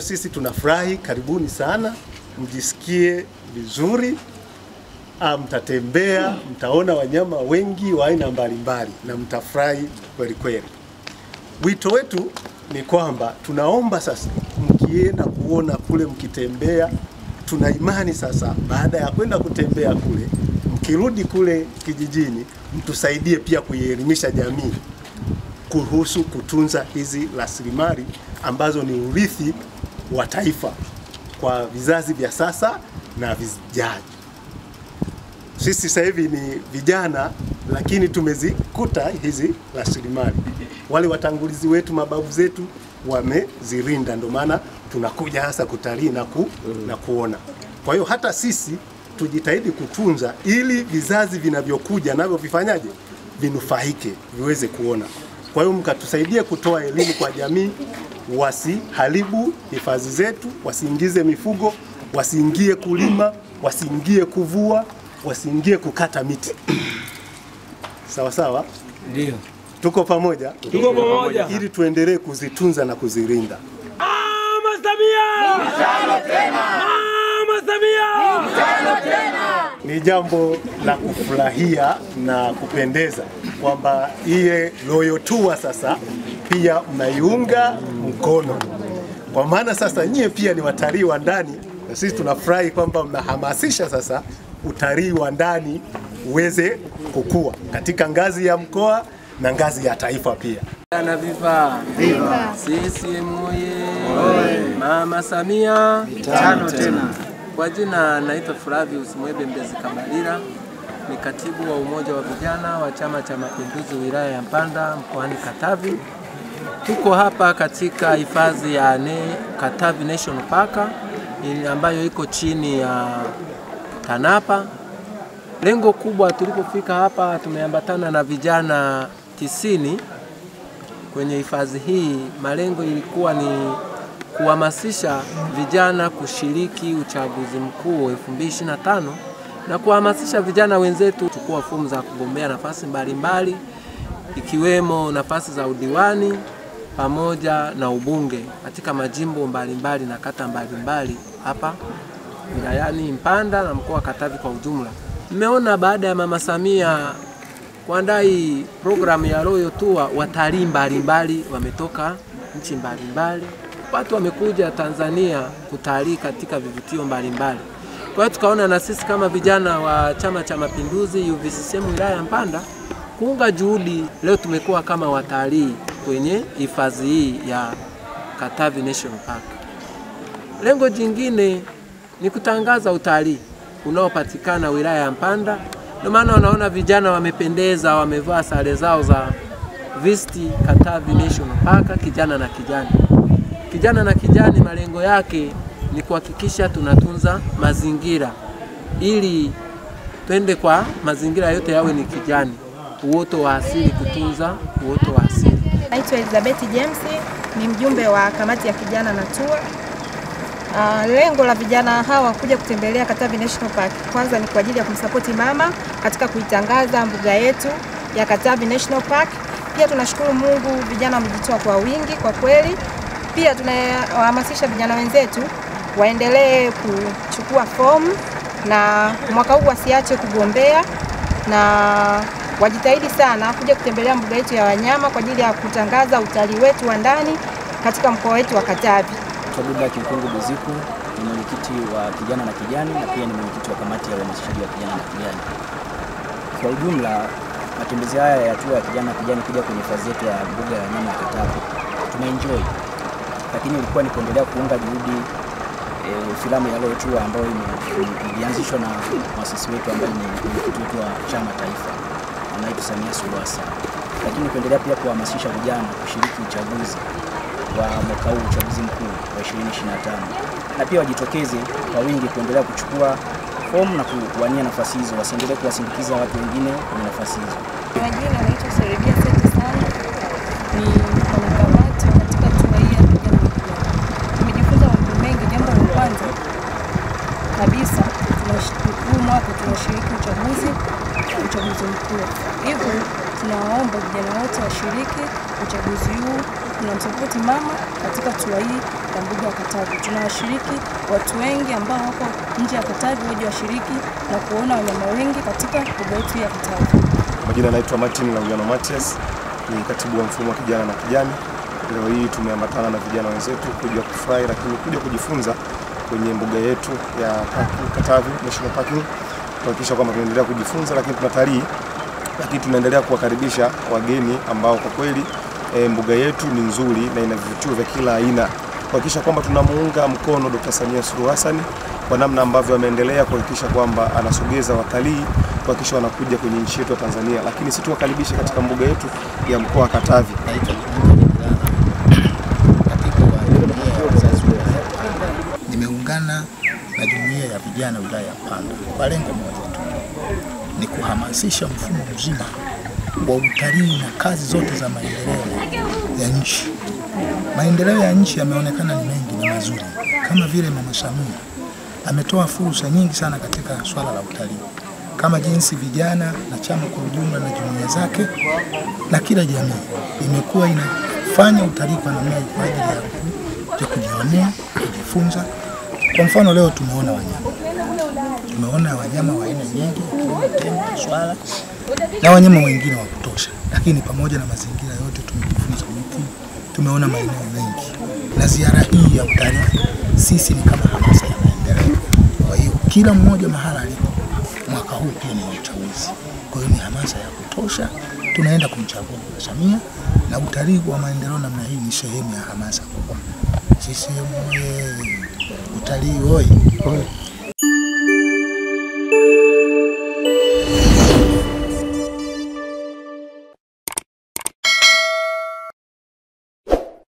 Sisi tunafurahi, karibuni sana, mjisikie vizuri. Mtatembea, mtaona wanyama wengi wa aina mbalimbali na mtafurahi kweli kweli. Wito wetu ni kwamba tunaomba sasa mkienda kuona kule, mkitembea, tuna imani sasa baada ya kwenda kutembea kule, mkirudi kule kijijini, mtusaidie pia kuielimisha jamii kuhusu kutunza hizi rasilimali ambazo ni urithi wa taifa kwa vizazi vya sasa na vijavyo. Sisi sasa hivi ni vijana, lakini tumezikuta hizi rasilimali. Wale watangulizi wetu, mababu zetu wamezirinda, ndio maana tunakuja hasa kutalii na kuona. Kwa hiyo hata sisi tujitahidi kutunza ili vizazi vinavyokuja navyo vifanyaje, vinufaike, viweze kuona. Kwa hiyo mkatusaidia kutoa elimu kwa jamii, wasiharibu hifadhi zetu, wasiingize mifugo, wasiingie kulima, wasiingie kuvua, wasiingie kukata miti. Sawa sawa? Ndio. Tuko pamoja? Tuko pamoja. Ili tuendelee kuzitunza na kuzirinda. Mama Samia! Mitano tena! Mama Samia! Mitano tena! Ni jambo la kufurahia na kupendeza kwamba iye Royal Tour sasa pia mnaiunga mkono. Kwa maana sasa nyie pia ni watalii wa ndani, na sisi tunafurahi kwamba mnahamasisha sasa utalii wa ndani uweze kukua katika ngazi ya mkoa na ngazi ya taifa pia. Na viva! Viva! CCM oye! Mama Samia! Mitano tena! Kwa jina naitwa Flavius Mwebe Mbezi Kamalira, ni katibu wa umoja wa vijana wa Chama cha Mapinduzi wilaya ya Mpanda mkoani Katavi. Tuko hapa katika hifadhi ya Katavi National Park ambayo iko chini ya TANAPA. Lengo kubwa tulipofika hapa, tumeambatana na vijana 90 kwenye hifadhi hii. Malengo ilikuwa ni kuhamasisha vijana kushiriki uchaguzi mkuu 2025 na kuhamasisha vijana wenzetu kuchukua fomu za kugombea nafasi mbalimbali ikiwemo nafasi za udiwani pamoja na ubunge katika majimbo mbalimbali na kata mbalimbali hapa wilayani Mpanda na mkoa wa Katavi kwa ujumla. Nimeona baada ya Mama Samia kuandaa hii programu ya Royal Tour, watalii mbalimbali wametoka nchi mbalimbali. Watu wamekuja Tanzania kutalii katika vivutio mbalimbali. Kwa hiyo tukaona na sisi kama vijana wa Chama cha Mapinduzi UVCCM wilaya ya Mpanda kuunga juhudi. Leo tumekuwa kama watalii kwenye hifadhi hii ya Katavi National Park. Lengo jingine ni kutangaza utalii unaopatikana wilaya ya Mpanda. Ndio maana unaona vijana wamependeza, wamevaa sare zao za Visti Katavi National Park, kijana na kijani. Kijana na kijani, malengo yake ni kuhakikisha tunatunza mazingira ili twende kwa mazingira yote yawe ni kijani, uoto wa asili, kutunza uoto wa asili. Naitwa Elizabeth James, ni mjumbe wa kamati ya kijana na tour. Lengo la vijana hawa kuja kutembelea Katavi National Park kwanza ni kwa ajili ya kumsapoti mama katika kuitangaza mbuga yetu ya Katavi National Park. Pia tunashukuru Mungu, vijana wamejitoa kwa wingi kwa kweli. Pia tunawahamasisha vijana wenzetu waendelee kuchukua fomu na mwaka huu wasiache kugombea na wajitahidi sana kuja kutembelea mbuga yetu ya wanyama kwa ajili ya kutangaza utalii wetu wa ndani katika mkoa wetu wa Katavi. Buda Kikungu Buziku ni mwenyekiti wa kijana na kijani na pia ni mwenyekiti wa kamati ya uhamasishaji wa kijana na kijani. Kwa ujumla, matembezi haya ya hatua ya kijana na kijani kuja kwenye hifadhi yetu ya mbuga ya wanyama ya Katavi tumeenjoy, lakini ilikuwa ni kuendelea kuunga juhudi filamu ya Royal Tour ambayo ilianzishwa na mwasisi wetu ambaye ni mwenyekiti wetu wa chama taifa anaitwa Samia Suluhu Hassan, lakini kuendelea pia kuhamasisha vijana kushiriki uchaguzi wa mwaka huu, uchaguzi mkuu wa 2025, na pia wajitokeze kwa wingi kuendelea kuchukua fomu na kuwania nafasi hizo, wasiendelee kuwasindikiza watu wengine kwenye nafasi hizo. Majina naitwa Serebia Seti sana, ni mwanakamati katika tume hii ya vijana. Tumejifunza mambo mengi. Jambo la kwanza kabisa, huu mwaka tunashiriki uchaguzi mkuu. Hivyo tunawaomba vijana wote washiriki uchaguzi huu tunamsapoti mama katika tour hii ya mbuga ya Katavi. Tunawashiriki watu wengi ambao wako nje ya Katavi waje washiriki na kuona wanyama wengi katika mbuga yetu ya Katavi. Majina naitwa Martin Laugano Matias, ni katibu wa mfumo wa kijana na kijani. Leo hii tumeambatana na vijana wenzetu kuja kufurahi, lakini kuja kujifunza kwenye mbuga yetu ya Katavi National Park, kuhakikisha kwamba tunaendelea kujifunza, lakini tunatalii, lakini tunaendelea kuwakaribisha wageni ambao kwa kweli mbuga yetu ni nzuri na ina vivutio vya kila aina, kuhakikisha kwamba tunamuunga mkono Dr. Samia Suluhu Hassan kwa namna ambavyo ameendelea kuhakikisha kwamba anasogeza watalii, kuhakikisha wanakuja kwenye nchi yetu ya Tanzania, lakini sisi tuwakaribishe katika mbuga yetu ya mkoa wa Katavi. Nimeungana na jumuiya ya vijana wilaya ya Mpanda kwa lengo moja tu, ni kuhamasisha mfumo mzima wa utalii na kazi zote za maendeleo ya nchi. Maendeleo ya nchi yameonekana ni mengi na mazuri, kama vile Mama Samia ametoa fursa nyingi sana katika swala la utalii, kama jinsi vijana na chama kwa ujumla na jumuiya zake na kila jamii imekuwa inafanya utalii kwa namna kwa ajili ya kujionea, kujifunza. Kwa mfano leo tumeona wanyama wa aina nyingi, tembo, swala na wanyama wengine wa kutosha, lakini pamoja na mazingira yote tumejifunza miti, tumeona maeneo mengi. Na ziara hii ya utalii sisi ni kama hamasa ya maendeleo. Kwa hiyo kila mmoja mahala alipo, mwaka huu pia ni uchaguzi, kwa hiyo ni hamasa ya kutosha, tunaenda kumchagua Samia, na utalii wa maendeleo namna hii ni sehemu ya hamasa kubwa. Sisi utalii